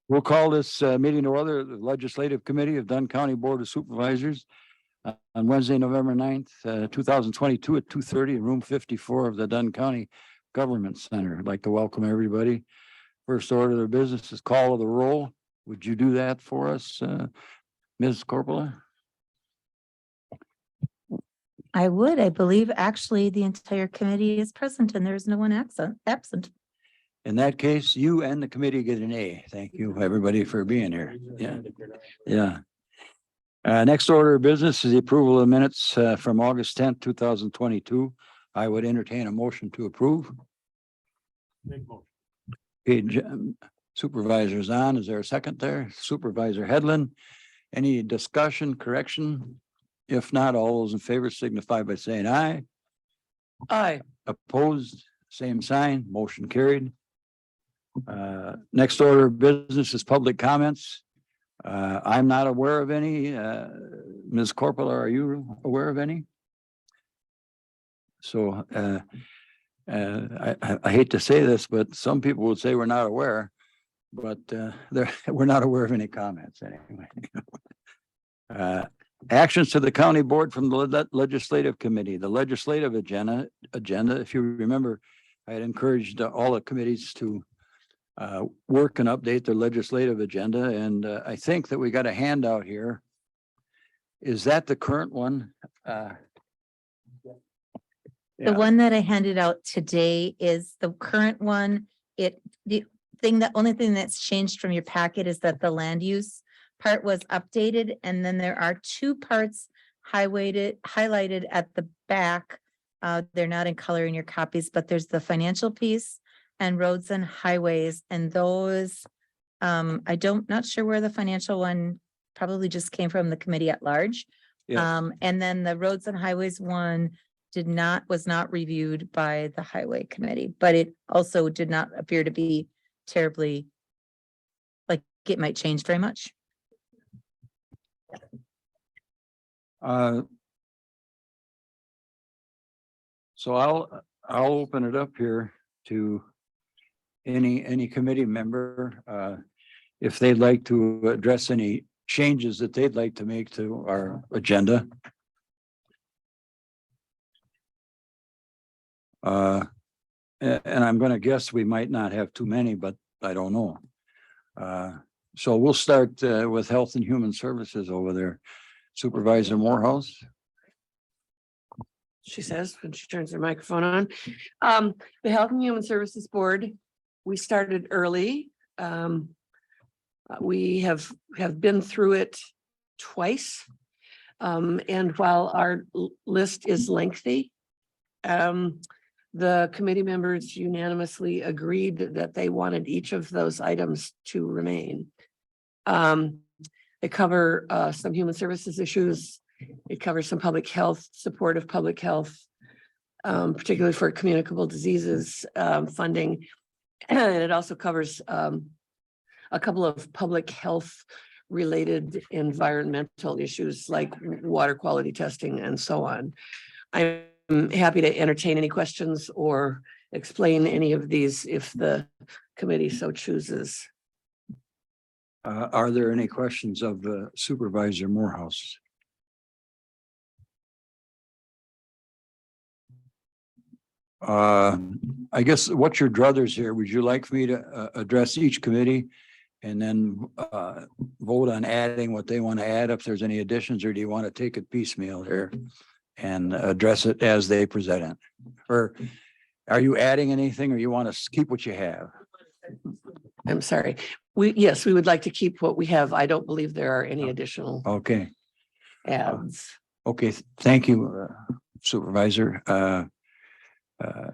We'll call this meeting to order, the Legislative Committee of Dunn County Board of Supervisors on Wednesday, November 9th, 2022 at 2:30 in room 54 of the Dunn County Government Center. I'd like to welcome everybody. First order of business is call of the roll. Would you do that for us, Ms. Corpola? I would. I believe actually the entire committee is present and there's no one absent. In that case, you and the committee get an A. Thank you, everybody, for being here. Yeah. Next order of business is the approval of minutes from August 10th, 2022. I would entertain a motion to approve. Okay, Supervisor Zahn, is there a second there? Supervisor Headland, any discussion, correction? If not, all those in favor signify by saying aye. Aye. Opposed, same sign, motion carried. Next order of business is public comments. I'm not aware of any. Ms. Corpola, are you aware of any? So I hate to say this, but some people would say we're not aware, but we're not aware of any comments anyway. Actions to the county board from the legislative committee. The legislative agenda, if you remember, I had encouraged all the committees to work and update their legislative agenda. And I think that we got a handout here. Is that the current one? The one that I handed out today is the current one. The only thing that's changed from your packet is that the land use part was updated. And then there are two parts highlighted at the back. They're not in color in your copies, but there's the financial piece and roads and highways, and those, not sure where the financial one probably just came from the committee at large. Yeah. And then the roads and highways one was not reviewed by the highway committee, but it also did not appear to be terribly, like it might change very much. So I'll open it up here to any committee member, if they'd like to address any changes that they'd like to make to our agenda. And I'm going to guess we might not have too many, but I don't know. So we'll start with Health and Human Services over there. Supervisor Morehouse. She says when she turns her microphone on. The Health and Human Services Board, we started early. We have been through it twice. And while our list is lengthy, the committee members unanimously agreed that they wanted each of those items to remain. They cover some human services issues. It covers some public health, support of public health, particularly for communicable diseases funding. And it also covers a couple of public health related environmental issues like water quality testing and so on. I'm happy to entertain any questions or explain any of these if the committee so chooses. Are there any questions of Supervisor Morehouse? I guess what's your druthers here? Would you like for me to address each committee and then vote on adding what they want to add if there's any additions, or do you want to take it piecemeal here and address it as they present it? Or are you adding anything, or you want to keep what you have? I'm sorry. Yes, we would like to keep what we have. I don't believe there are any additional adds. Okay, thank you, Supervisor.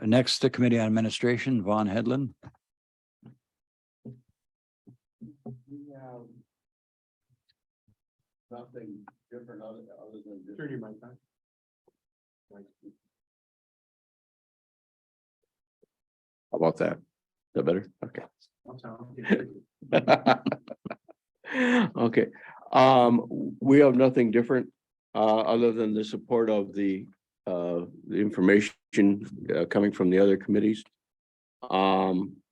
Next, the Committee on Administration, Vaughn Headland. Nothing different other than just 30 my time. How about that? Is that better? Okay. Okay. We have nothing different other than the support of the information coming from the other committees.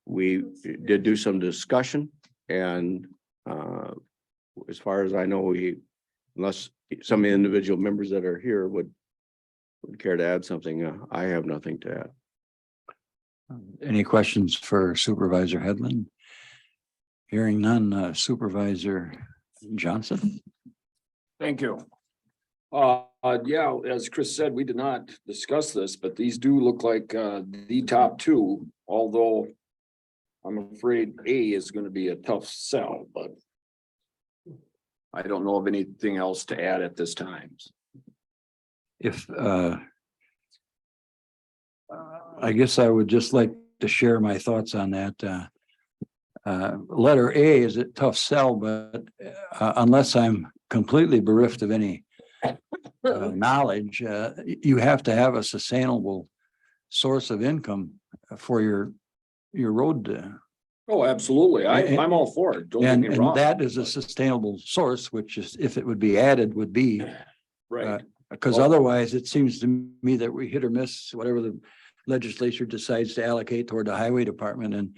We did do some discussion And as far as I know, unless some individual members that are here would care to add something, I have nothing to add. Any questions for Supervisor Headland? Hearing none, Supervisor Johnson. Thank you. Yeah, as Chris said, we did not discuss this, but these do look like the top two, although I'm afraid A is going to be a tough sell, but I don't know of anything else to add at this time. If I guess I would just like to share my thoughts on that. Letter A is a tough sell, but unless I'm completely bereft of any knowledge, you have to have a sustainable source of income for your road. Oh, absolutely. I'm all for it. Don't get me And wrong. that is a sustainable source, which is, if it would be added, would be, Right. because Well- otherwise it seems to me that we hit or miss whatever the legislature decides to allocate toward the highway department,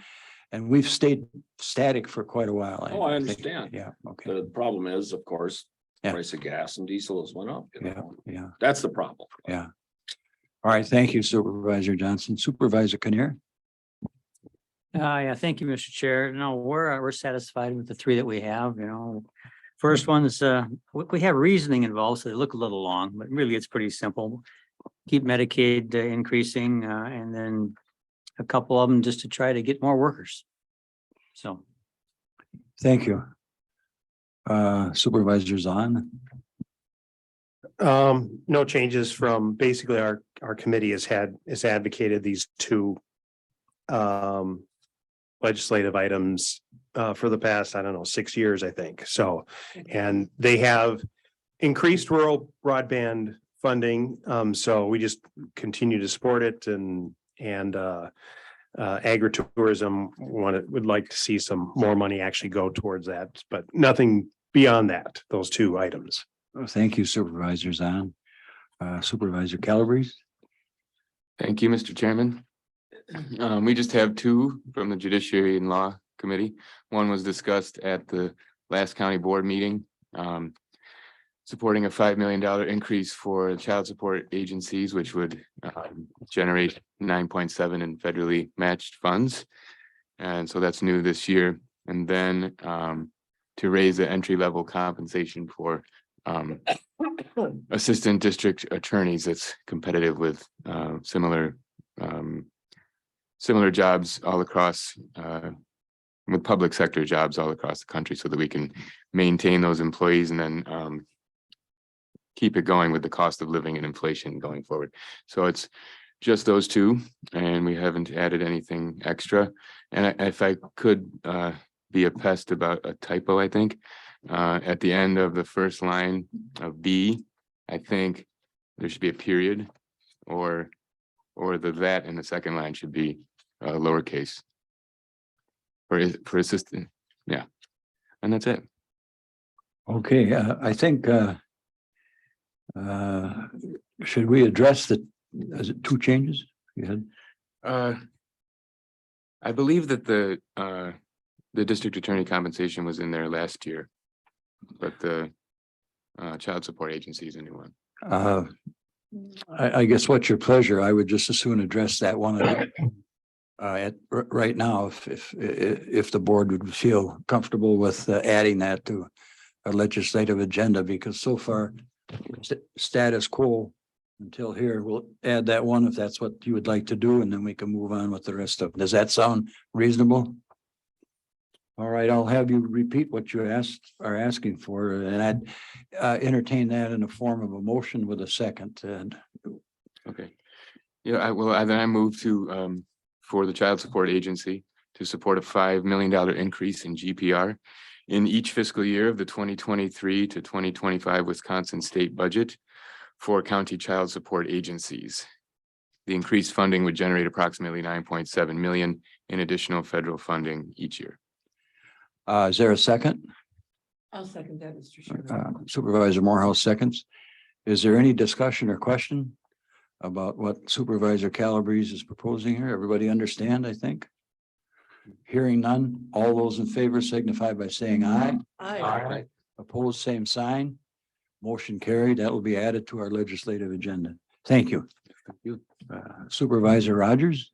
and we've stayed static for quite a while. Oh, I think. understand. Yeah, okay, The problem is, of course, Yeah. price of gas and diesel has went up. You yeah, know? yeah. That's the problem. Yeah. All right, thank you Supervisor Johnson. Supervisor Kinnear. Yeah, thank you, Mr. Chair. No, we're satisfied with the three that we have, you know. First one is, we have reasoning involved, so they look a little long, but really it's pretty simple. Keep Medicaid increasing, and then a couple of them just to try to get more workers. So. Thank you. Supervisor Zahn. No changes from basically our committee has advocated these two legislative items for the past, I don't know, 6 years, I think. So, and they have increased rural broadband funding. So we just continue to support it, and agritourism would like to see some more money actually go towards that, but nothing beyond that, those two items. Thank you Supervisor Zahn. Supervisor Calabrese. Thank you, Mr. Chairman. We just have two from the Judiciary and Law Committee. One was discussed at the last county board meeting, supporting a $5 million increase for child support agencies, which would generate 9.7 in federally matched funds. And so that's new this year. And then to raise the entry level compensation for assistant district attorneys that's competitive with similar jobs all across with public sector jobs all across the country, so that we can maintain those employees and then keep it going with the cost of living and inflation going forward. So it's just those two, and we haven't added anything extra. And if I could be a pest about a typo, I think at the end of the first line of B, I think there should be a period, or that in the second line should be lowercase for assistant. Yeah, and that's it. Okay, I think should we address is it two changes you had? I believe that the district attorney compensation was in there last year, but the child support agency is a new one. I guess what's your pleasure? I would just as soon address that one right now, if the board would feel comfortable with adding that to a legislative agenda, because so far status quo until here. We'll add that one if that's what you would like to do, and then we can move on with the rest of them. Does that sound reasonable? All right, I'll have you repeat what you are asking for, and I'd entertain that in the form of a motion with a second. And Okay. Yeah, I move to for the child support agency to support a $5 million increase in GPR in each fiscal year of the 2023 to 2025 Wisconsin state budget for county child support agencies. The increased funding would generate approximately 9.7 million in additional federal funding each year. is there a second? I'll second that, Mr. Chairman. Supervisor Morehouse seconds. Is there any discussion or question about what Supervisor Calabrese is proposing here? Everybody understand, I think? Hearing none, all those in favor signify by saying aye. Aye. Opposed, same sign. Motion carried. That will be added to our legislative agenda. Thank you. Supervisor Rogers.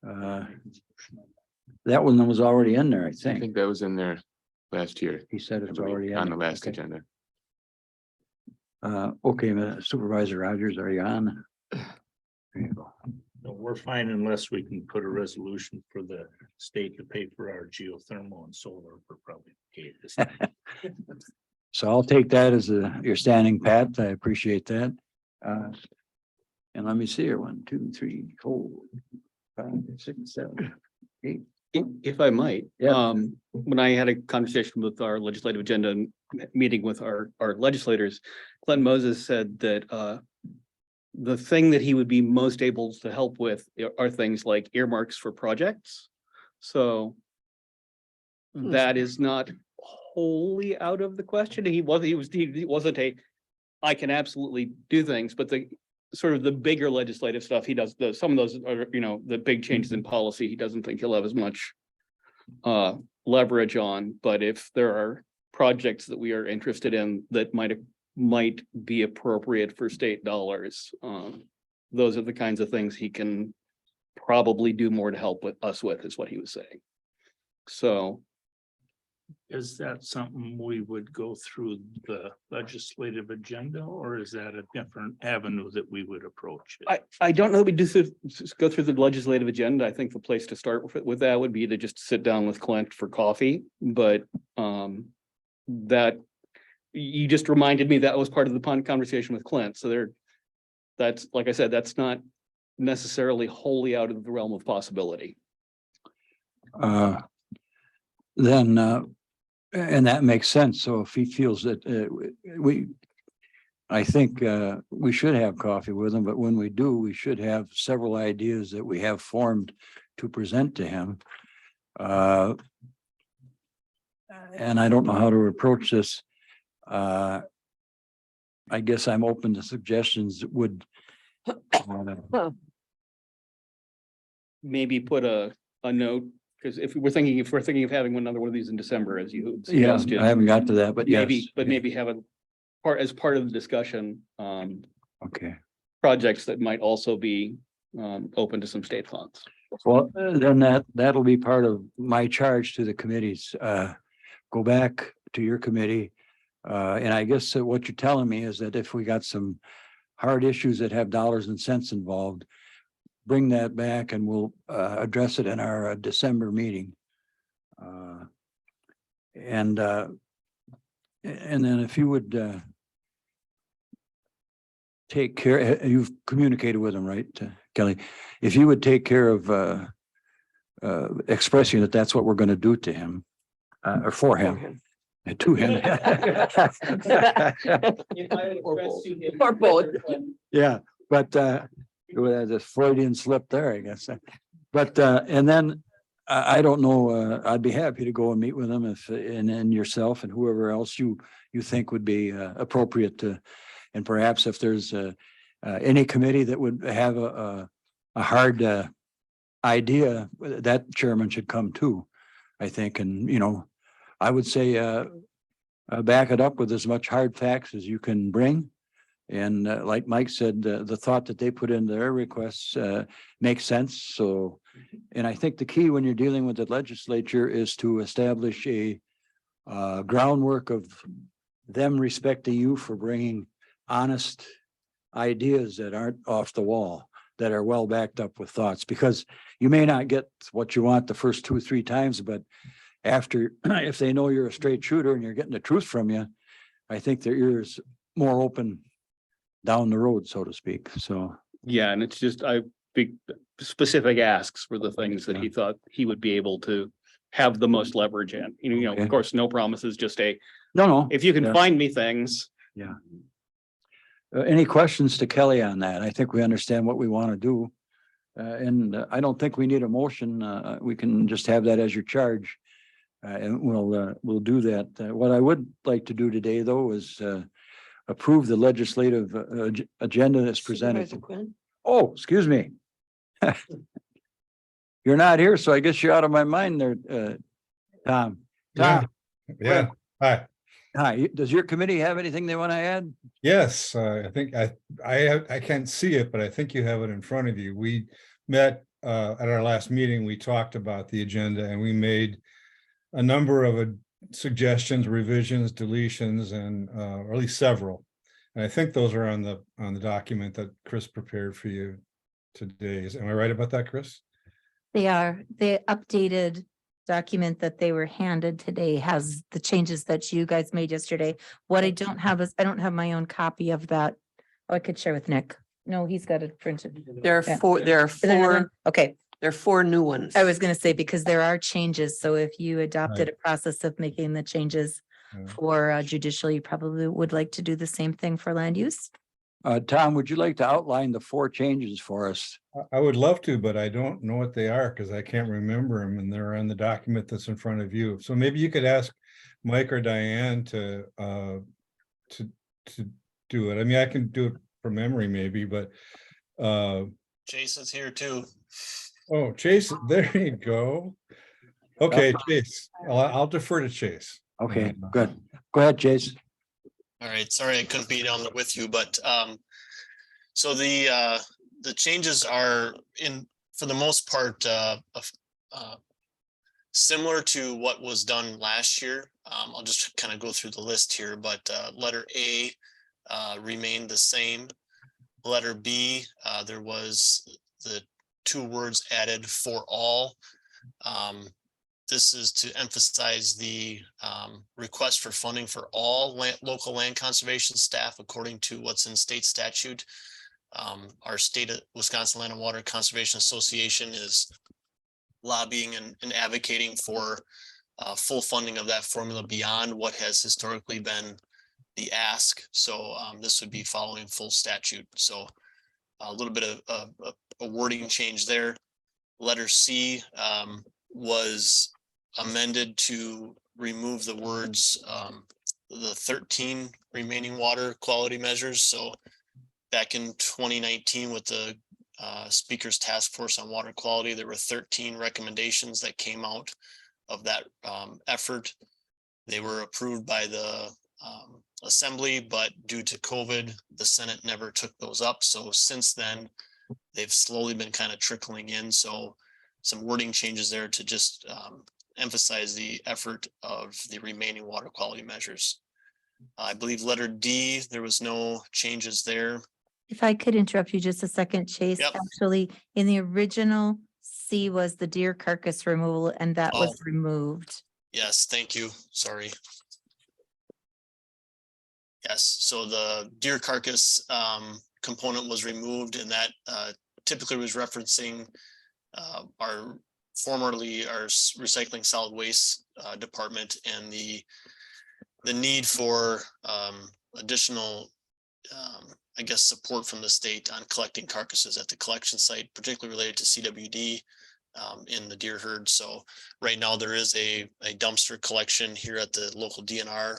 That one was already in there, I I think. think that was in there last year. He said I it's believe, already on the last Okay. agenda. Okay, Supervisor Rogers, are you on? There you go. No, we're fine unless we can put a resolution for the state to pay for our geothermal and solar. We're probably okay at this time. So I'll take that as your standing pat. I appreciate that. And let me see here, 1, 2, 3, 4, 5, 6, 7, 8. If I might. Yeah. When I had a conversation with our legislative agenda and meeting with our legislators, Glenn Moses said that the thing that he would be most able to help with are things like earmarks for projects. So that is not wholly out of the question. He wasn't I can absolutely do things, but the sort of the bigger legislative stuff, he does some of those are, the big changes in policy, he doesn't think he'll have as much leverage on, but if there are projects that we are interested in that might be appropriate for state dollars, those are the kinds of things he can probably do more to help us with, is what he was saying. So Is that something we would go through the legislative agenda, or is that a different avenue that we would approach it? I don't know that we go through the legislative agenda. I think the place to start with that would be to just sit down with Clint for coffee, but that you just reminded me that was part of the conversation with Clint. So that's, like I said, that's not necessarily wholly out of the realm of possibility. Then, and that makes sense. So if he feels that I think we should have coffee with him, but when we do, we should have several ideas that we have formed to present to him. And I don't know how to approach this. I guess I'm open to suggestions that would Maybe put a note, because if we're thinking of having another one of these in December, as you yeah, suggested. I haven't got to that, but yes. Maybe have as part of the discussion, Okay. projects that might also be open to some state funds. Well, then that'll be part of my charge to the committees. Go back to your committee. And I guess that what you're telling me is that if we got some hard issues that have dollars and cents involved, bring that back and we'll address it in our December meeting. And then if you would take care, you've communicated with them, right, Kelly? If you would take care of expressing that that's what we're going to do to him, or for him, to him. Or both. Yeah, but the Freudian slip there, I guess. But and then I don't know, I'd be happy to go and meet with them if, and yourself and whoever else you think would be appropriate to, and perhaps if there's any committee that would have a hard idea, that chairman should come too, I think. And, I would say back it up with as much hard facts as you can bring. And like Mike said, the thought that they put into their requests makes sense. So, and I think the key when you're dealing with the legislature is to establish a groundwork of them respecting you for bringing honest ideas that aren't off the wall, that are well backed up with thoughts, because you may not get what you want the first 2 or 3 times, but after, if they know you're a straight shooter and you're getting the truth from you, I think their ears more open down the road, so to speak. So, Yeah, and it's just, big specific asks for the things that he thought he would be able to have the most leverage in. Okay. Of course, no promises, just no. if you can Yeah. find me things. Any questions to Kelly on that? I think we understand what we want to do. And I don't think we need a motion. We can just have that as your charge. And we'll do that. What I would like to do today, though, is approve the legislative agenda that's presented. Supervisor Quinn? Oh, excuse me. You're not here, so I guess you're out of my mind there, Tom. Yeah, Tom, yeah. Hi. hi, does your committee have anything they want to add? Yes, I think I can't see it, but I think you have it in front of you. We met at our last meeting. We talked about the agenda and we made a number of suggestions, revisions, deletions, and or at least several. And I think those are on the document that Chris prepared for you today. Am I right about that, Chris? They are, the updated document that they were handed today has the changes that you guys made yesterday. What I don't have is, I don't have my own copy of that. Oh, I could share with Nick. No, he's got it printed. There are Yeah. four, there are Is there another one? four, Okay, there are four new ones. I was gonna say, because there are changes, so if you adopted a process of making the changes Yeah. for judicial, you probably would like to do the same thing for land use. Tom, would you like to outline the 4 changes for us? I would love to, but I don't know what they are because I can't remember them and they're on the document that's in front of you. So maybe you could ask Mike or Diane to do it. I mean, I can do it from memory maybe, but Jason's here too. oh, Chase, there you go. Okay, Chase, I'll defer to Chase. Okay, good. Go ahead, Chase. All right, sorry I couldn't be down with you, but so the changes are for the most part similar to what was done last year. I'll just kind of go through the list here, but letter A remained the same. Letter B, there was the 2 words added for all. This is to emphasize the request for funding for all local land conservation staff according to what's in state statute. Our state of Wisconsin Land and Water Conservation Association is lobbying and advocating for full funding of that formula beyond what has historically been the ask. So this would be following full statute. So a little bit of a wording change there. Letter C was amended to remove the words the 13 remaining water quality measures. So back in 2019 with the Speaker's Task Force on Water Quality, there were 13 recommendations that came out of that effort. They were approved by the Assembly, but due to COVID, the Senate never took those up. So since then, they've slowly been kind of trickling in. So some wording changes there to just emphasize the effort of the remaining water quality measures. I believe letter D, there was no changes there. If I could interrupt you just a second, Chase, Yep. actually, in the original C was the deer carcass removal and that was removed. Yes, thank you. Sorry. Yes, so the deer carcass component was removed, and that typically was referencing our recycling solid waste department and the need for additional I guess support from the state on collecting carcasses at the collection site, particularly related to CWD in the deer herd. So right now there is a dumpster collection here at the local DNR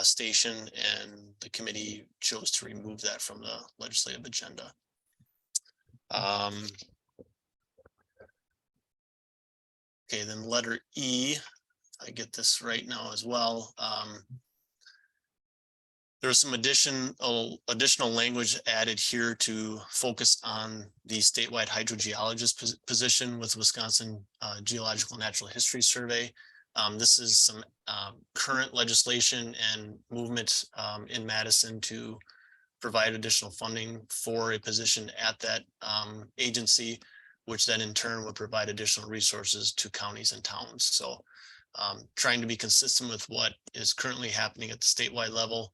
station, and the committee chose to remove that from the legislative agenda. Okay, then letter E, I get this right now as well. There was some additional language added here to focus on the statewide hydrogeologist position with Wisconsin Geological and Natural History Survey. This is some current legislation and movement in Madison to provide additional funding for a position at that agency, which then in turn would provide additional resources to counties and towns. So trying to be consistent with what is currently happening at the statewide level.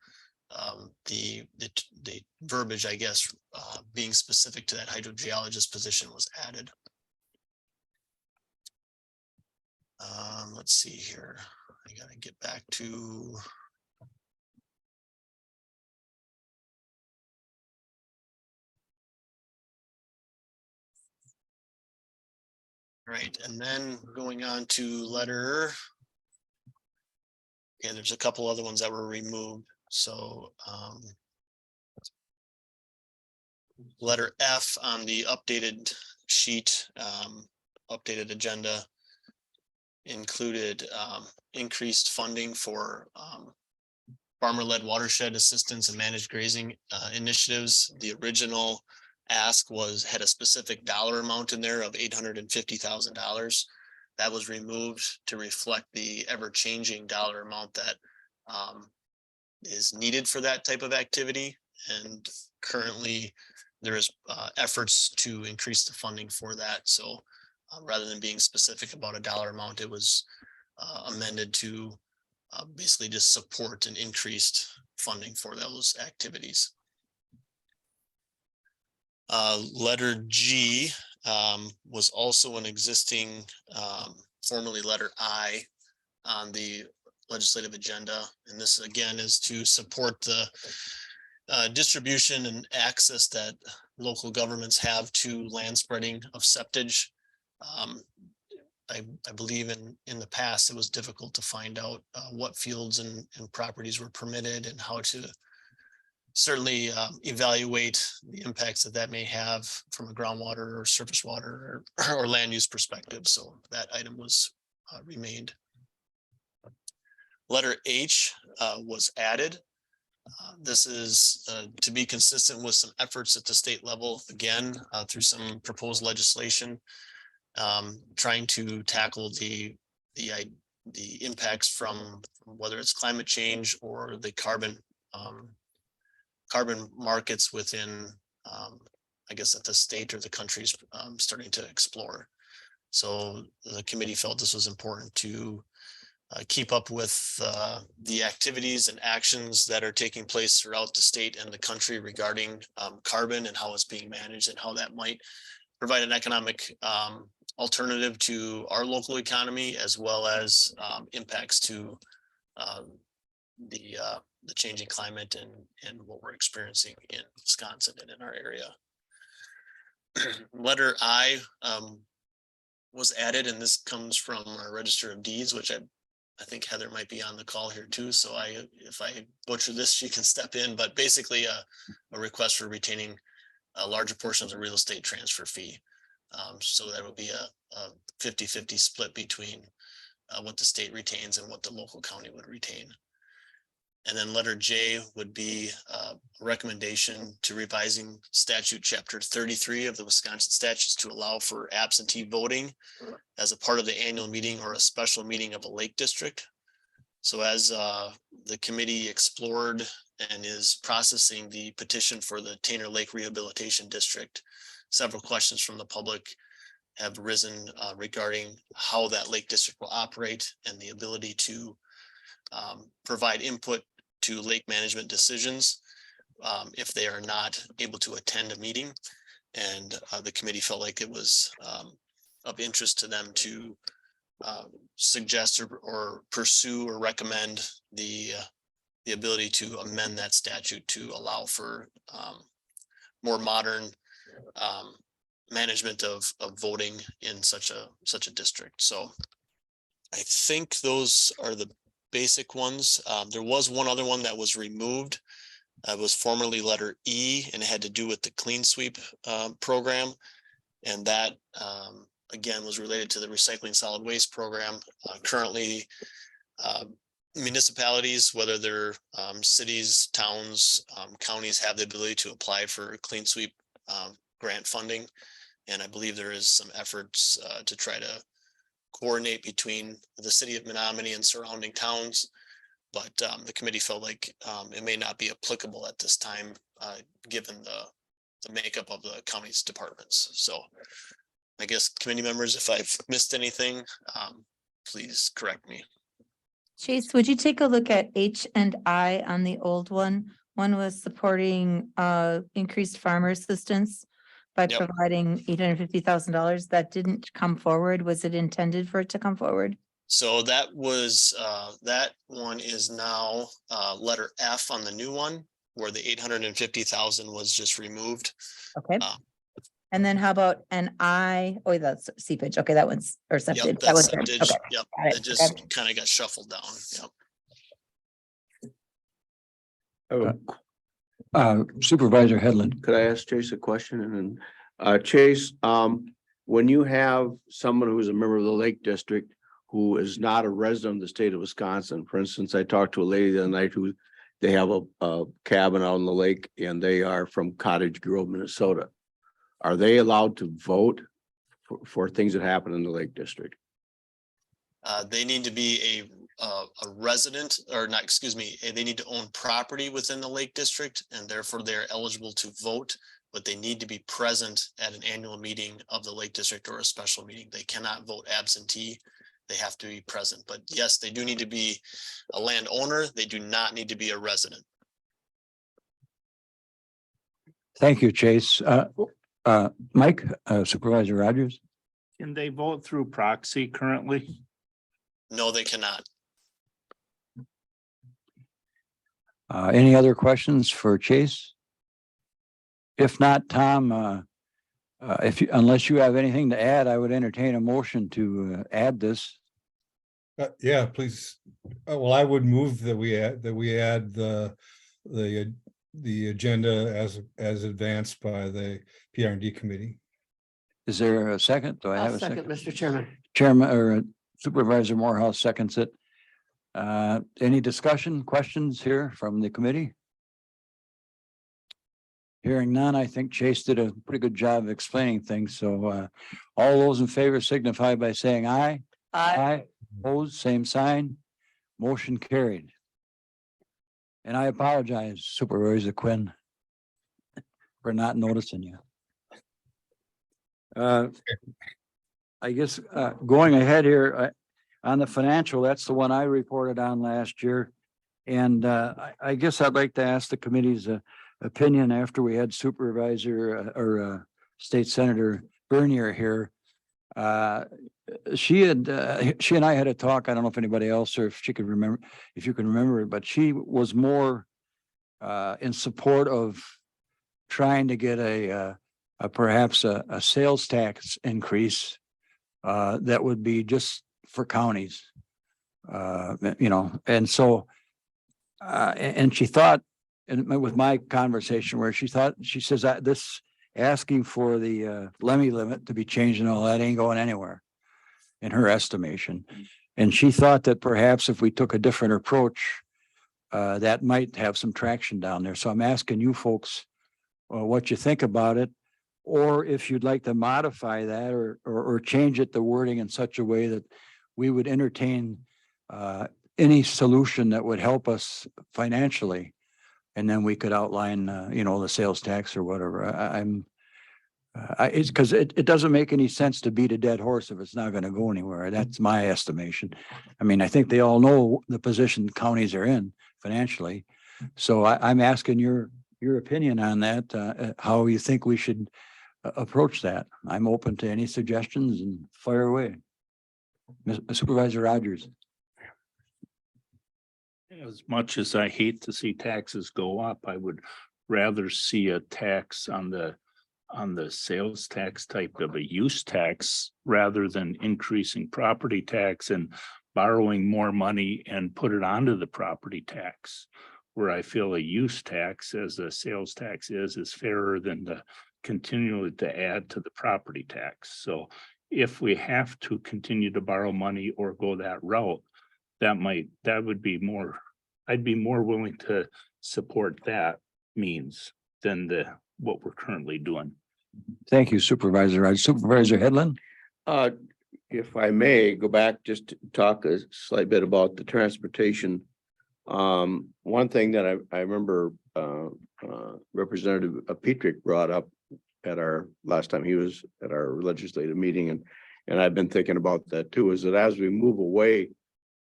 The verbiage, I guess, being specific to that hydrogeologist position was added. Let's see here. I gotta get back to. Right, and then going on to letter. Okay, there's a couple other ones that were removed. So letter F on the updated sheet updated agenda included increased funding for farmer-led watershed assistance and managed grazing initiatives. The original ask had a specific dollar amount in there of $850,000. That was removed to reflect the ever-changing dollar amount that is needed for that type of activity. And currently there is efforts to increase the funding for that. So rather than being specific about a dollar amount, it was amended to basically just support an increased funding for those activities. Letter G was also an existing, formerly letter I on the legislative agenda. And this again is to support the distribution and access that local governments have to land spreading of septage. I believe in the past, it was difficult to find out what fields and properties were permitted and how to certainly evaluate the impacts that may have from a groundwater or surface water or land use perspective. So that item was remained. Letter H was added. This is to be consistent with some efforts at the state level, again, through some proposed legislation, trying to tackle the impacts from whether it's climate change or the carbon markets within, I guess, at the state or the country's starting to explore. So the committee felt this was important to keep up with the activities and actions that are taking place throughout the state and the country regarding carbon and how it's being managed and how that might provide an economic alternative to our local economy, as well as impacts to the changing climate and what we're experiencing in Wisconsin and in our area. Letter I was added, and this comes from our Register of Deeds, which I think Heather might be on the call here too. So if I butcher this, she can step in, but basically a request for retaining a larger portion of the real estate transfer fee. So that would be a 50-50 split between what the state retains and what the local county would retain. And then letter J would be a recommendation to revising statute chapter 33 of the Wisconsin statutes to allow for absentee voting as a part of the annual meeting or a special meeting of a lake district. So as the committee explored and is processing the petition for the Tainter Lake Rehabilitation District, several questions from the public have arisen regarding how that lake district will operate and the ability to provide input to lake management decisions if they are not able to attend a meeting. And the committee felt like it was of interest to them to suggest or pursue or recommend the ability to amend that statute to allow for more modern management of voting in such a district. So I think those are the basic ones. There was one other one that was removed. It was formerly letter E, and it had to do with the clean sweep program. And that again was related to the recycling solid waste program. Currently, municipalities, whether they're cities, towns, counties, have the ability to apply for clean sweep grant funding. And I believe there is some efforts to try to coordinate between the city of Menominee and surrounding towns. But the committee felt like it may not be applicable at this time, given the makeup of the county's departments. So I guess committee members, if I've missed anything, please correct me. Chase, would you take a look at H and I on the old one? One was supporting increased farmer assistance by Yep. providing $850,000. That didn't come forward. Was it intended for it to come forward? So that was that one is now letter F on the new one, where the 850,000 was just removed. Okay. Uh, And then how about an I? Oh, that's seepage. Okay, that one's or septic. Yep, That was that's septic. okay. Yep, Got it. it just kind of got shuffled down. Yep. Oh, Supervisor Headland. could I ask Chase a question? And then Chase, when you have someone who's a member of the Lake District who is not a resident of the state of Wisconsin, for instance, I talked to a lady the other night who they have a cabin out on the lake and they are from Cottage Grove, Minnesota. Are they allowed to vote for things that happen in the Lake District? They need to be a resident, or not, excuse me, they need to own property within the Lake District, and therefore they're eligible to vote, but they need to be present at an annual meeting of the Lake District or a special meeting. They cannot vote absentee. They have to be present, but yes, they do need to be a landowner. They do not need to be a resident. Thank you, Chase. Mike, Supervisor Rogers? Can they vote through proxy currently? No, they cannot. Any other questions for Chase? If not, Tom, unless you have anything to add, I would entertain a motion to add this. Yeah, please. Well, I would move that we add the agenda as advanced by the PR&D committee. Is there a second? Do I have I'll a second, second? Mr. Chairman. Chairman or Supervisor Morehouse seconds it. Any discussion, questions here from the committee? Hearing none, I think Chase did a pretty good job of explaining things. So all those in favor signify by saying aye. Aye. Opposed, same sign. Motion carried. And I apologize, Supervisor Quinn, for not noticing you. I guess going ahead here on the financial, that's the one I reported on last year. And I guess I'd like to ask the committee's opinion after we had Supervisor or State Senator Bernier here. She and I had a talk. I don't know if anybody else or if she could remember, if you can remember it, but she was more in support of trying to get perhaps a sales tax increase that would be just for counties. And so and she thought, and with my conversation where she says that this asking for the levy limit to be changed and all that ain't going anywhere in her estimation. And she thought that perhaps if we took a different approach, that might have some traction down there. So I'm asking you folks what you think about it, or if you'd like to modify that or change it, the wording in such a way that we would entertain any solution that would help us financially. And then we could outline, the sales tax or whatever. It's because it doesn't make any sense to beat a dead horse if it's not going to go anywhere. That's my estimation. I mean, I think they all know the position counties are in financially. So I'm asking your opinion on that, how you think we should approach that. I'm open to any suggestions and fire away. Supervisor Rogers. As much as I hate to see taxes go up, I would rather see a tax on the sales tax type of a use tax rather than increasing property tax and borrowing more money and put it onto the property tax. Where I feel a use tax as a sales tax is fairer than to continually to add to the property tax. So if we have to continue to borrow money or go that route, that would be more, I'd be more willing to support that means than what we're currently doing. Thank you, Supervisor Rogers. Supervisor Headland. If I may go back, just to talk a slight bit about the transportation. One thing that I remember Representative Petrick brought up at our last time he was at our legislative meeting, and I've been thinking about that too, is that as we move away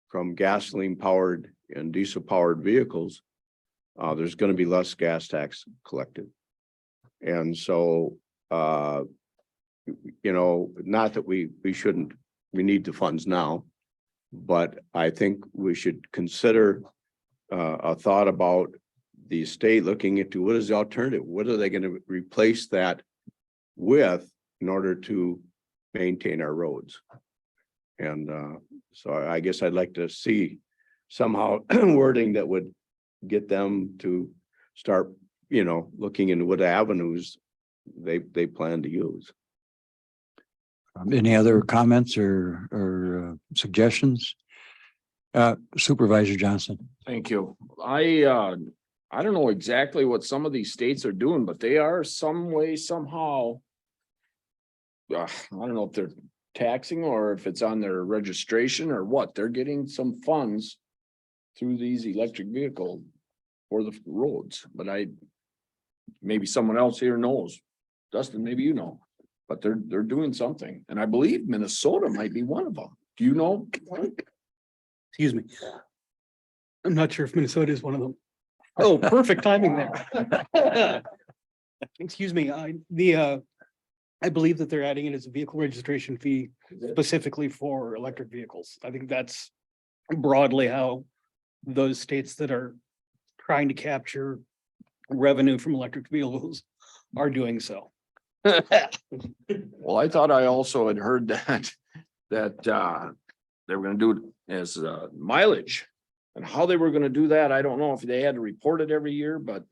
from gasoline powered and diesel powered vehicles, there's going to be less gas tax collected. And so, not that we need the funds now, but I think we should consider a thought about the state looking into what is the alternative? What are they going to replace that with in order to maintain our roads? And so I guess I'd like to see somehow wording that would get them to start, looking into what avenues they plan to use. Any other comments or suggestions? Supervisor Johnson. Thank you. I don't know exactly what some of these states are doing, but they are some way, somehow. I don't know if they're taxing or if it's on their registration or what. They're getting some funds through these electric vehicle for the roads, but maybe someone else here knows. Dustin, maybe you know, but they're doing something. And I believe Minnesota might be one of them. Do you know? Excuse me. I'm not sure if Minnesota is one of them. Oh, perfect timing there. Excuse me, I believe that they're adding it as a vehicle registration fee specifically for electric vehicles. I think that's broadly how those states that are trying to capture revenue from electric vehicles are doing so. Well, I thought I also had heard that they were gonna do it as mileage. And how they were gonna do that, I don't know if they had to report it every year, but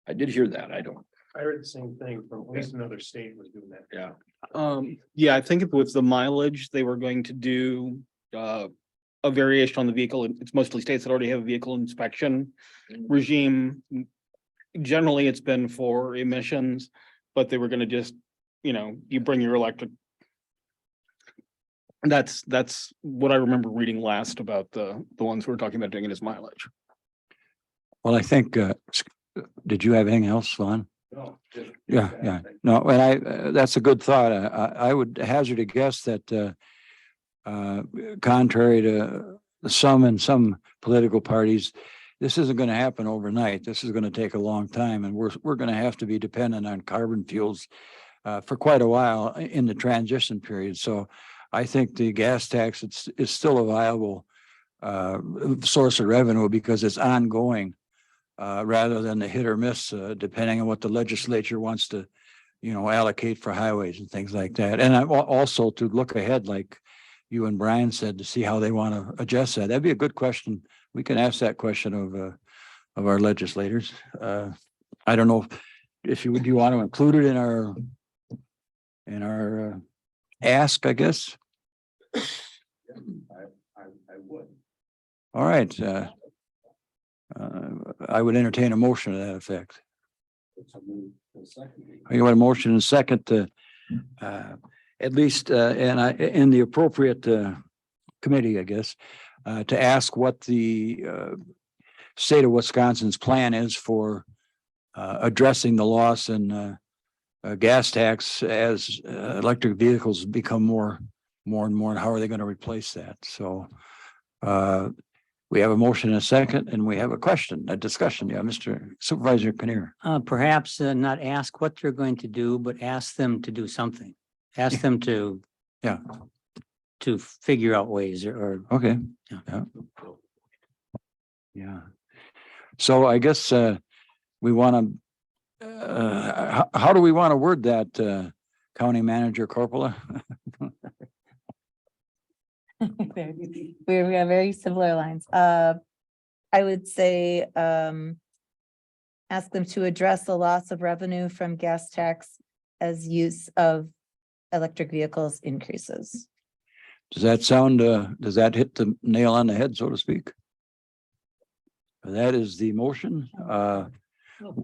I did hear that. I don't. I heard the same thing from at least another state was doing that. Yeah. Yeah, I think with the mileage, they were going to do a variation on the vehicle. It's mostly states that already have a vehicle inspection regime. Generally, it's been for emissions, but they were gonna just, you bring your electric. That's what I remember reading last about the ones who were talking about doing it as mileage. Well, I think, did you have anything else, Vaughn? No, Yeah. No, and that's a good thought. I would hazard a guess that contrary to some in some political parties, this isn't going to happen overnight. This is going to take a long time, and we're going to have to be dependent on carbon fuels for quite a while in the transition period. So I think the gas tax is still a viable source of revenue because it's ongoing. Rather than the hit or miss, depending on what the legislature wants to, allocate for highways and things like that. And also to look ahead, like you and Brian said, to see how they want to adjust that. That'd be a good question. We can ask that question of our legislators. I don't know if do you want to include it in our ask, I guess. I would. All right. I would entertain a motion to that effect. You want a motion and second to at least in the appropriate committee, I guess, to ask what the state of Wisconsin's plan is for addressing the loss in gas tax as electric vehicles become more and more, and how are they going to replace that? So we have a motion and a second, and we have a question, a discussion. Yeah, Mr. Supervisor Kinnear. Perhaps not ask what they're going to do, but ask them to do something. Ask them to. Yeah. To figure out ways or. Okay. Yeah. Yeah. So I guess we want to, how do we want to word that, County Manager Corpola? We have very similar lines. I would say, ask them to address the loss of revenue from gas tax as use of electric vehicles increases. Does that sound, does that hit the nail on the head, so to speak? That is the motion.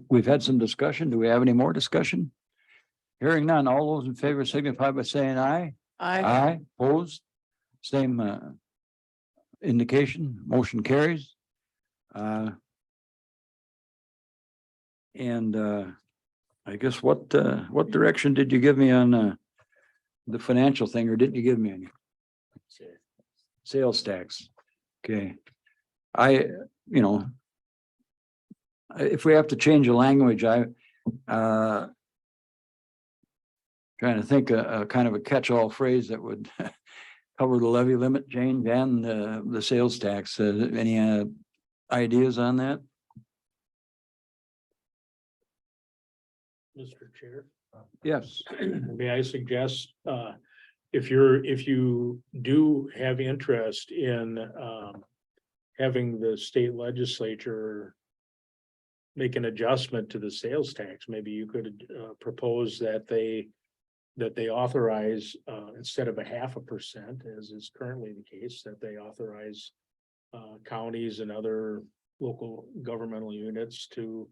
We've had some discussion. Do we have any more discussion? Hearing none, all those in favor signify by saying aye. Aye, opposed, same indication, motion carries. And I guess what direction did you give me on the financial thing, or didn't you give me any? Sales tax. Okay. If we have to change the language, trying to think a kind of a catch-all phrase that would cover the levy limit change and the sales tax. Any ideas on that? Mr. Chair, Yes. may I suggest, if you do have interest in having the state legislature make an adjustment to the sales tax, maybe you could propose that they that they authorize, instead of 0.5%, as is currently the case, that they authorize counties and other local governmental units to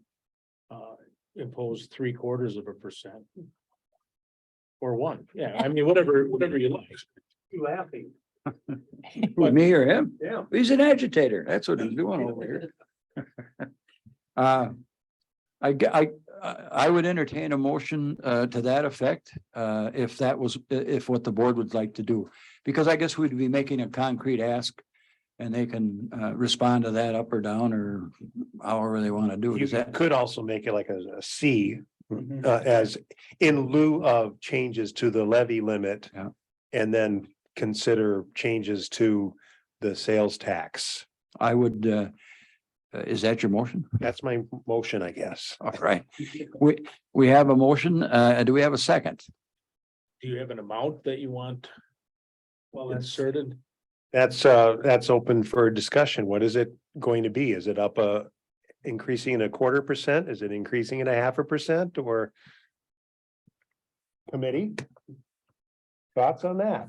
impose 0.75%. Or 1, yeah, I mean, whatever you like. You laughing? Who, me or him? Yeah. He's an agitator. That's what he's doing over here. I would entertain a motion to that effect, if what the board would like to do. Because I guess we'd be making a concrete ask and they can respond to that up or down or however they want to do it. You Is that? could also make it like a C, as in lieu of changes to the levy limit. Yeah. And then consider changes to the sales tax. I would, is that your motion? That's my motion, I guess. All right. We have a motion. Do we have a second? Do you have an amount that you want? Well, inserted? That's open for discussion. What is it going to be? Is it up increasing 0.25%? Is it increasing at 0.5% or? Committee? Thoughts on that?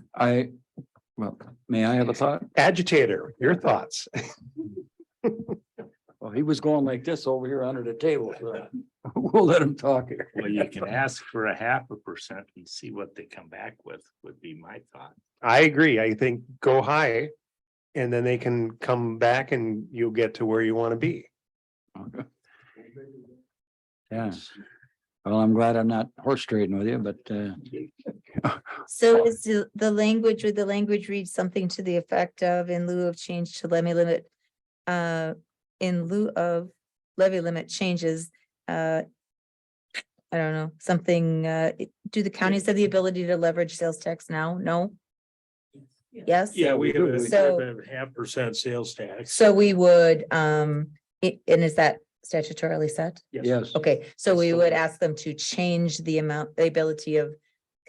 Well, may I have a thought? Agitator, your thoughts? Well, he was going like this over here under the table. So we'll let him talk here. Well, you can ask for 0.5% and see what they come back with, would be my thought. I agree. I think go high. And then they can come back and you'll get to where you want to be. Okay. Yeah. Well, I'm glad I'm not horse trading with you, but So is the language, would the language read something to the effect of in lieu of change to levy limit? In lieu of levy limit changes, I don't know, something, do the counties have the ability to leverage sales tax now? No? Yes? Yeah, we have a So- 0.5% sales tax. So we would, and is that statutorily set? yes. Okay, so we would ask them to change the amount, the ability of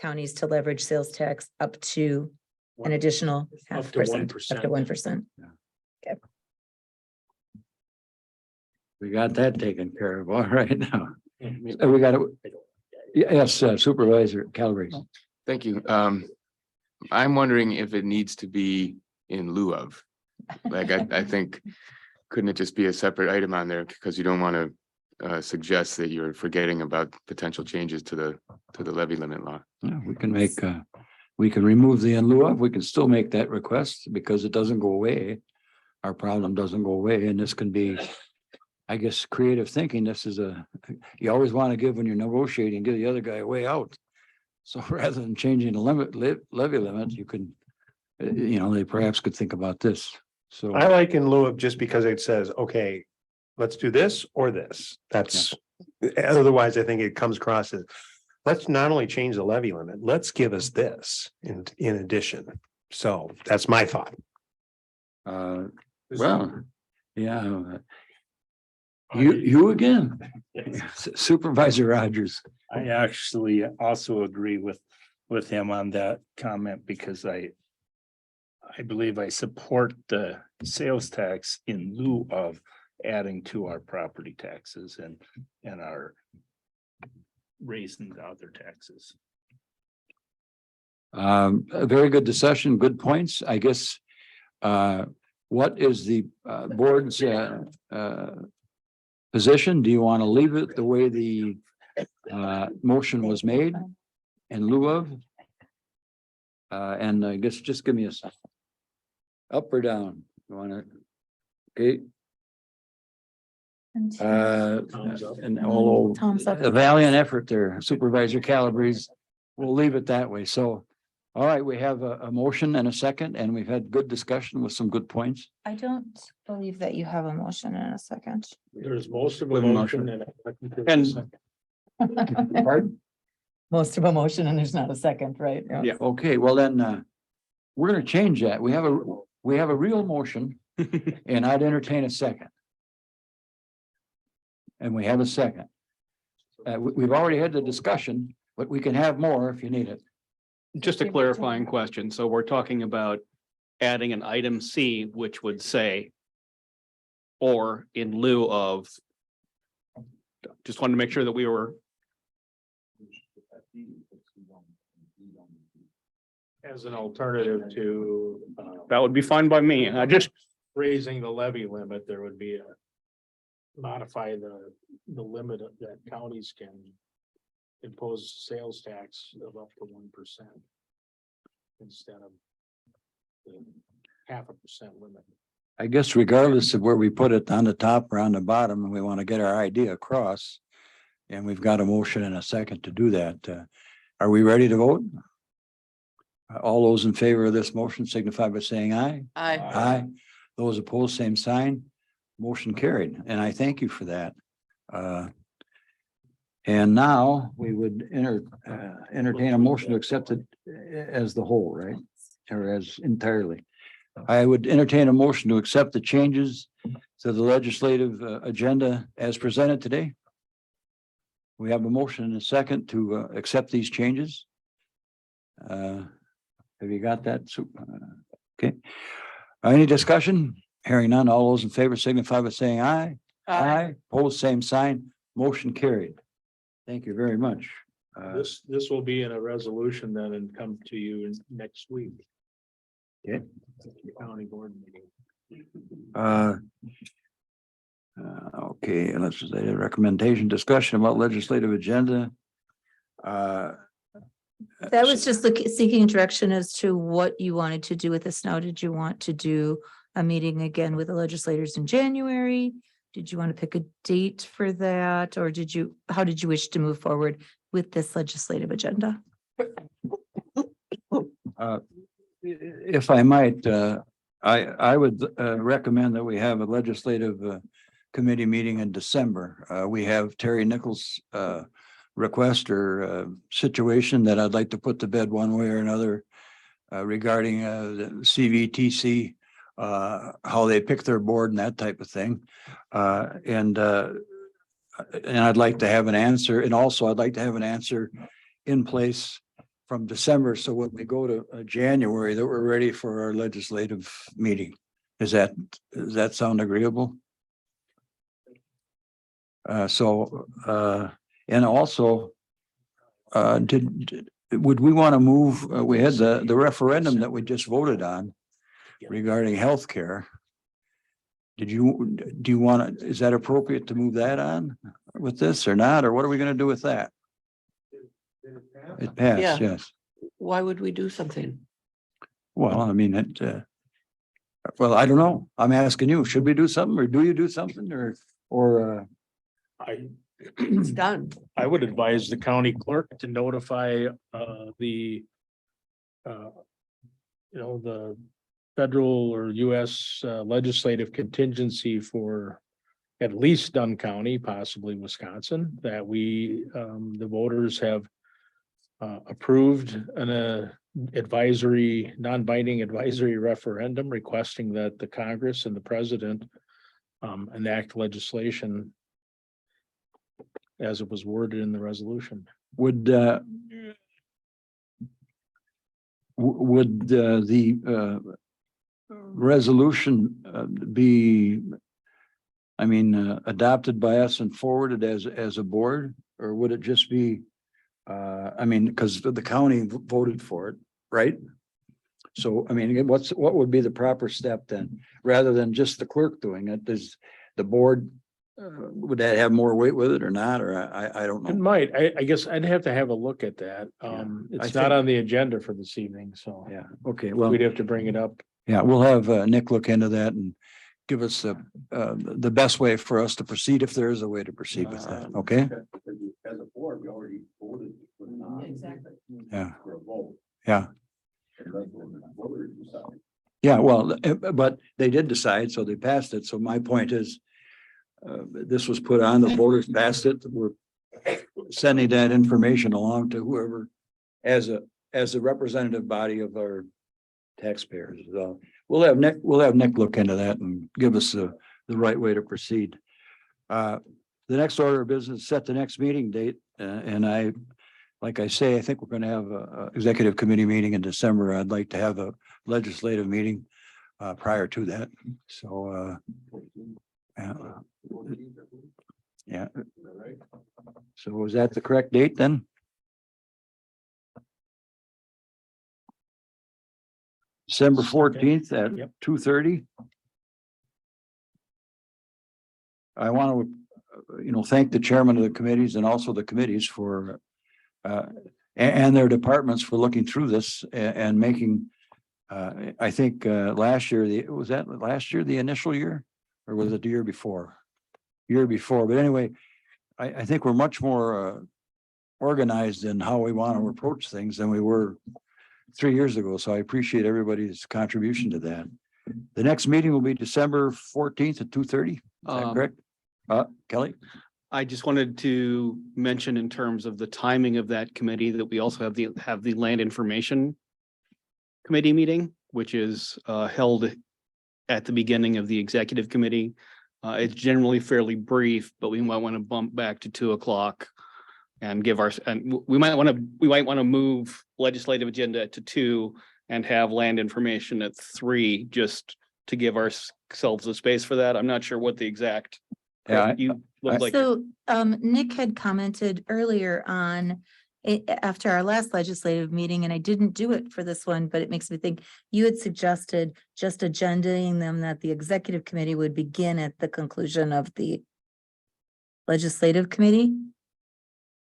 counties to leverage sales tax up to an additional Up to 0.5%, up to 1%. We got that taken care of. All right now. We got it. Yes, Supervisor Calabrese. Thank you. I'm wondering if it needs to be in lieu of. Like, I think, couldn't it just be a separate item on there because you don't want to suggest that you're forgetting about potential changes to the levy limit law? Yeah, we can make, we can remove the in lieu of, we can still make that request because it doesn't go away. Our problem doesn't go away and this can be, I guess, creative thinking. This is you always want to give when you're negotiating, give the other guy a way out. So rather than changing the levy limit, you can, they perhaps could think about this. So I like in lieu of just because it says, okay, let's do this or this. That's, otherwise I think it comes across as, let's not only change the levy limit, let's give us this in addition. So that's my thought. well, yeah. You again, Supervisor Rogers. I actually also agree with him on that comment because I believe I support the sales tax in lieu of adding to our property taxes and our raising the other taxes. A very good discussion, good points, I guess. What is the board's position? Do you want to leave it the way the motion was made in lieu of? And I guess just give me a second. Up or down? You want to? Okay. And although Thumbs up. a valiant effort there, Supervisor Calabrese, we'll leave it that way. So, all right, we have a motion and a second, and we've had good discussion with some good points. I don't believe that you have a motion in a second. There's most of a With a motion and. Pardon? Most of a motion and there's not a second, right? Yeah. Okay, well then, we're gonna change that. We have a real motion and I'd entertain a second. And we have a second. We've already had the discussion, but we can have more if you need it. Just a clarifying question. So we're talking about adding an item C, which would say or in lieu of. Just wanted to make sure that we were. As an alternative to, That would be fine by me. I just, raising the levy limit, there would be a modify the limit that counties can impose sales tax of up to 1% instead of the 0.5% limit. I guess regardless of where we put it on the top or on the bottom, we want to get our idea across. And we've got a motion and a second to do that. Are we ready to vote? All those in favor of this motion signify by saying aye. Aye. Those opposed, same sign. Motion carried, and I thank you for that. And now we would entertain a motion to accept it as the whole, right? Or as entirely. I would entertain a motion to accept the changes to the legislative agenda as presented today. We have a motion and a second to accept these changes. Have you got that? Okay. Any discussion? Hearing none, all those in favor signify by saying aye. Aye. Opposed, same sign. Motion carried. Thank you very much. This will be in a resolution then and come to you next week. Okay. County board meeting. Okay, let's just say a recommendation discussion about legislative agenda. That was just seeking direction as to what you wanted to do with this now. Did you want to do a meeting again with the legislators in January? Did you want to pick a date for that? Or how did you wish to move forward with this legislative agenda? If I might, I would recommend that we have a legislative committee meeting in December. We have Terry Nichols' request or situation that I'd like to put to bed one way or another regarding the CVTC, how they pick their board and that type of thing. And I'd like to have an answer, and also I'd like to have an answer in place from December, so when we go to January, that we're ready for our legislative meeting. Does that sound agreeable? And also, would we want to move, we had the referendum that we just voted on regarding healthcare. Do you want to, is that appropriate to move that on with this or not, or what are we going to do with that? It Yeah. passed, yes. Why would we do something? Well, I mean, well, I don't know. I'm asking you, should we do something or do you do something or It's done. I would advise the county clerk to notify the federal or US legislative contingency for at least Dunn County, possibly Wisconsin, that we, the voters have approved an advisory, non-binding advisory referendum requesting that the Congress and the president enact legislation as it was worded in the resolution. would the resolution be, I mean, adopted by us and forwarded as a board, or would it just be, I mean, because the county voted for it, right? So, I mean, what would be the proper step then, rather than just the clerk doing it? Does the board, would that have more weight with it or not? Or I don't It know. might, I guess I'd have to have a look at that. It's think- not on the agenda for this evening, so Yeah, okay, well, we'd have to bring it up. yeah, we'll have Nick look into that and give us the best way for us to proceed, if there is a way to proceed with that, okay? As a board, we already voted to put it on. Exactly. Yeah, For a vote. yeah. And that's what the voters decided. Yeah, well, but they did decide, so they passed it. So my point is, this was put on, the voters passed it. We're sending that information along to whoever as a representative body of our taxpayers. So we'll have Nick look into that and give us the right way to proceed. The next order of business, set the next meeting date, and like I say, I think we're going to have a executive committee meeting in December. I'd like to have a legislative meeting prior to that. So, yeah. So is that the correct date then? December 14th at Yep. 2:30. I want to, thank the chairman of the committees and also the committees for and their departments for looking through this and making I think last year, was that last year, the initial year? Or was it the year before? Year before, but anyway, I think we're much more organized in how we want to approach things than we were 3 years ago. So I appreciate everybody's contribution to that. The next meeting will be December 14th at 2:30. Is that correct? Kelly? I just wanted to mention in terms of the timing of that committee that we also have the land information committee meeting, which is held at the beginning of the executive committee. It's generally fairly brief, but we might want to bump back to 2:00 and we might want to move legislative agenda to 2 and have land information at 3, just to give ourselves a space for that. I'm not sure what the exact. Yeah, You look like. So Nick had commented earlier on after our last legislative meeting, and I didn't do it for this one, but it makes me think you had suggested just agendaing them that the executive committee would begin at the conclusion of the legislative committee.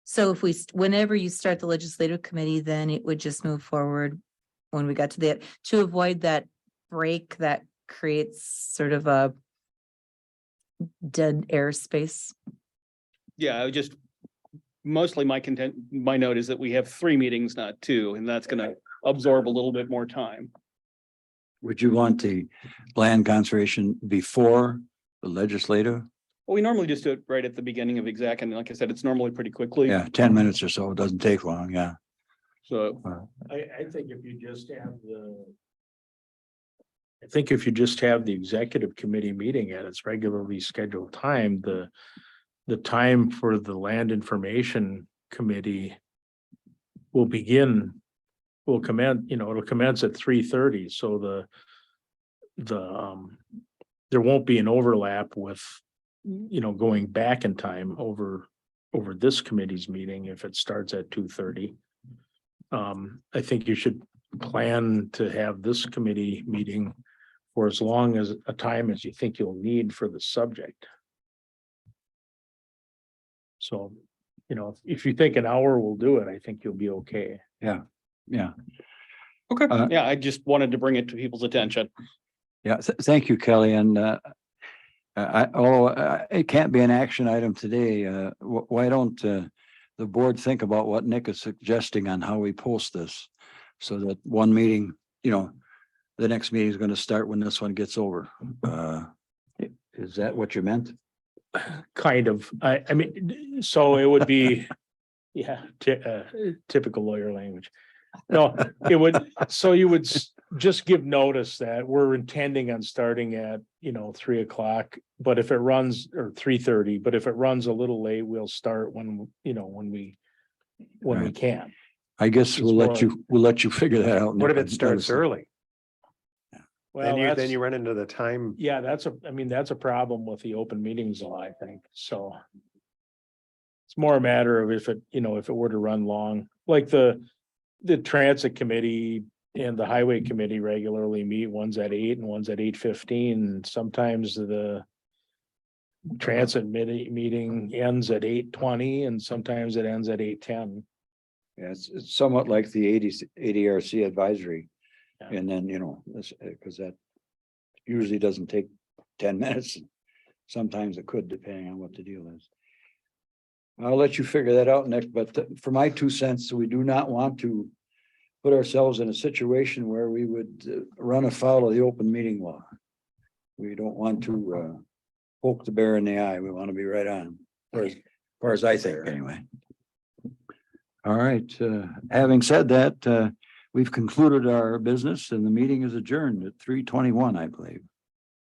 So if whenever you start the legislative committee, then it would just move forward when we got to that, to avoid that break that creates sort of a dead airspace. Yeah, mostly my note is that we have 3 meetings, not 2, and that's gonna absorb a little bit more time. would you want the land conservation before the legislative? Well, we normally just do it right at the beginning of exec, and like I said, it's normally pretty quickly. Yeah, 10 minutes or so. It doesn't take long. Yeah. So, I think if you just have I think if you just have the executive committee meeting at its regularly scheduled time, the time for the land information committee will commence, it'll commence at 3:30. So there won't be an overlap with, going back in time over this committee's meeting if it starts at 2:30. I think you should plan to have this committee meeting for as long as a time as you think you'll need for the subject. So, if you think an hour will do it, I think you'll be okay. Yeah. okay, Uh, yeah, I just wanted to bring it to people's attention. Yeah. Thank you, Kelly. And it can't be an action item today. Why don't the board think about what Nick is suggesting on how we post this? So that one meeting, the next meeting is going to start when this one gets over. Is that what you meant? Kind of, I mean, so it would be, yeah, typical lawyer language. No, you would just give notice that we're intending on starting at, 3:00, but if it runs, or 3:30, but if it runs a little late, we'll start when we Right. can. I guess we'll let you figure that out. What if Nick. it starts early? Well, Then you run into the time. yeah, that's a problem with the open meetings law, I think, so. It's more a matter of if it were to run long, like the transit committee and the highway committee regularly meet, one's at 8 and one's at 8:15. Sometimes the transit meeting ends at 8:20 and sometimes it ends at 8:10. Yeah, it's somewhat like the ADRC advisory. Yeah. And then, because that usually doesn't take 10 minutes. Sometimes it could, depending on what the deal is. I'll let you figure that out, Nick, but for my 2 cents, we do not want to put ourselves in a situation where we would run afoul of the open meeting law. We don't want to poke the bear in the eye. We want to be right on, as far as I think, anyway. All right, having said that, we've concluded our business and the meeting is adjourned at 3:21, I believe.